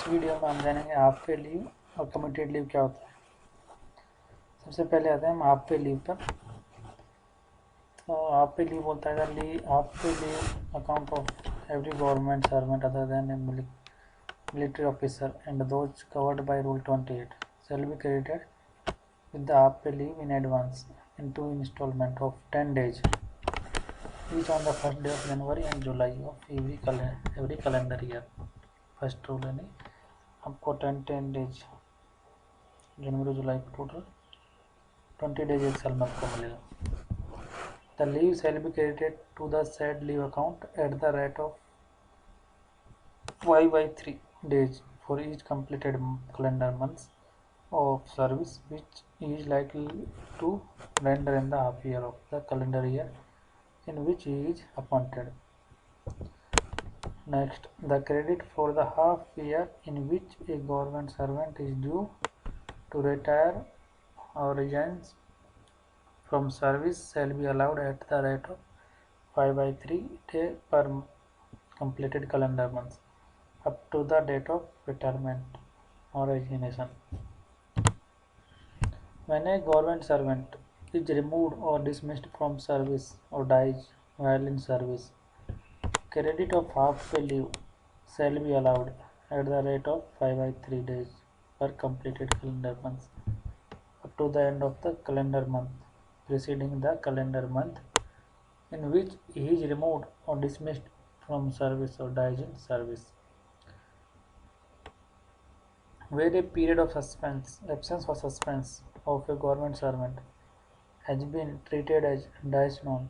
Video में हम जानेंगे हाफ पे लीव और कमिटेड लीव क्या होता है। सबसे पहले आते हैं हम हाफ पे लीव पर। तो हाफ पे लीव बोलता है half pay leave account of every government servant other than A military officer and those covered by Rule 28 shall be credited with the half pay leave in advance in two installments of 10 days, each on the first day of January and July of every calendar year. First rule यानी आपको 10 days जनवरी जुलाई को total 20 days एक साल में आपको मिलेगा। The leave shall be credited to the said leave account at the rate of 5/3 days for each completed calendar month of service which is likely to render in the half year of the calendar year in which he is appointed. Next, the credit for the half year in which a government servant is due to retire or resigns from service shall be allowed at the rate of 5/3 day per completed calendar month up to the date of retirement or resignation. When a government servant is removed or dismissed from service or dies while in service, credit of half pay leave shall be allowed at the rate of 5/3 days per completed calendar month up to the end of the calendar month preceding the calendar month in which he is removed or dismissed from service or dies in service. Where a period of absence or suspense of a government servant has been treated as dies known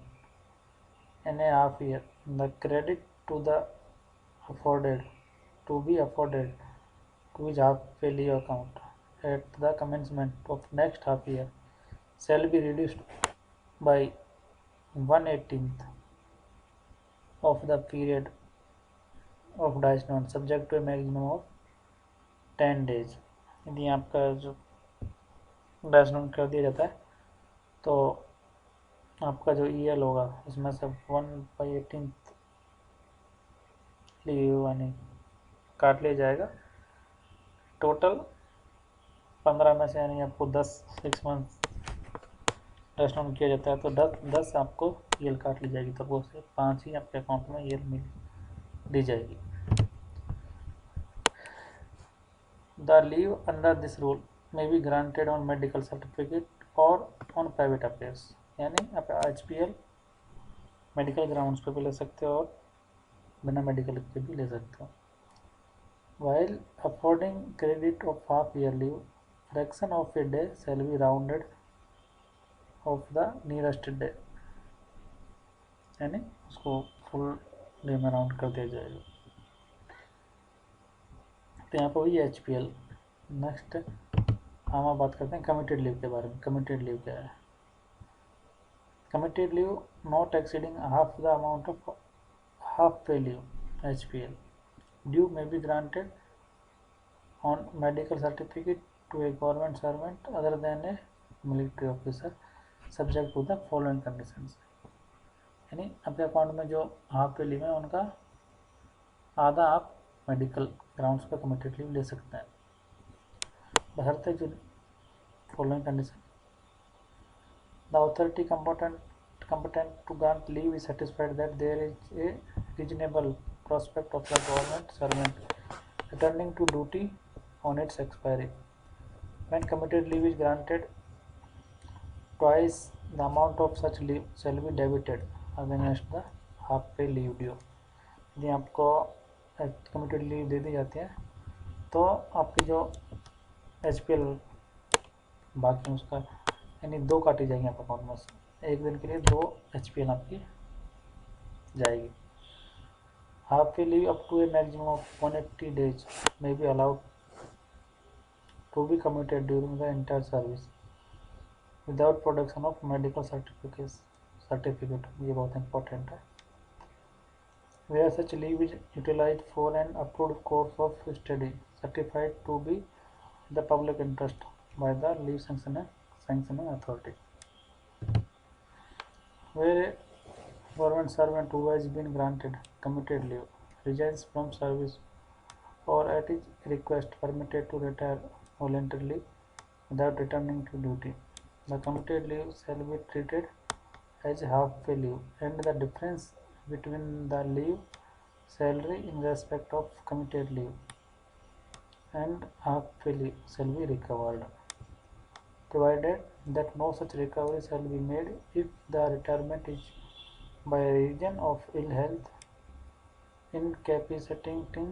in a half year, the credit to the afforded to be afforded to his half pay leave account at the commencement of next half year shall be reduced by 1/18 of the period of dies known subject to a maximum of 10 days. यदि आपका जो dash note कर दिया जाता है तो आपका जो EL होगा इसमें से 1/18 लीव यानी काट लिया जाएगा। टोटल 15 में से यानी आपको 6 मंथ डैश नोट किया जाता है तो 10 आपको EL काट ली जाएगी, तो वो से 5 ही आपके अकाउंट में EL मिल दी जाएगी। The leave under this rule may be granted on medical certificate or on private affairs, यानी आप HPL मेडिकल ग्राउंड्स पे भी ले सकते हो और बिना मेडिकल के भी ले सकते हो। While affording credit of half year leave, fraction of a day shall be rounded of the nearest day, यानी उसको फुल डे में राउंड कर दिया जाएगा। तो यहाँ पर वही HPL। नेक्स्ट हम बात करते हैं कमिटेड लीव के बारे में। कमिटेड लीव क्या है? Committed leave not exceeding half the amount of half pay leave HPL due may be granted on medical certificate to a government servant other than a military officer subject to the following conditions। यानी आपके account में जो half pay leave है उनका आधा आप medical grounds पर committed leave ले सकते हैं, बशर्ते जो following condition. The authority competent to grant leave is satisfied that there is a reasonable prospect of the government servant returning to duty on its expiry. When committed leave is granted, twice the amount of such leave shall be debited against the half pay leave due। यदि आपको committed leave दे दी जाती है तो आपकी जो HPL बाकी उसका यानी 2 काटी जाएंगे आपके अकाउंट में से, एक दिन के लिए 2 HPL आपकी जाएगी। Half pay leave up to a maximum of 180 days may be allowed to be committed during the entire service without production of medical certificate। ये बहुत इंपॉर्टेंट है। Where such leave is utilized for an approved course of study certified to be the public interest by the leave sanctioning authority। Where a government servant who has been granted committed leave resigns from service or at his request permitted to retire voluntarily without returning to duty. The committed leave shall be treated as half-pay leave, and the difference between the leave salary in respect of committed leave and half-pay leave shall be recovered, provided that no such recovery shall be made if the retirement is by reason of ill health, incapacitating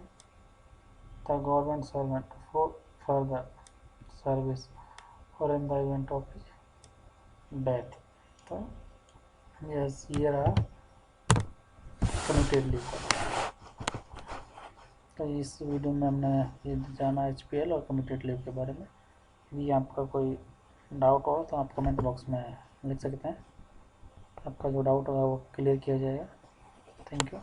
the government servant for further service or in the event of death. तो yes, ये रहा committed leave. तो इस video में हमने ये जाना HPL और कमिटेड लीव के बारे में। यदि आपका कोई डाउट हो तो आप कमेंट बॉक्स में लिख सकते हैं, आपका जो डाउट होगा वो क्लियर किया जाएगा। Thank you.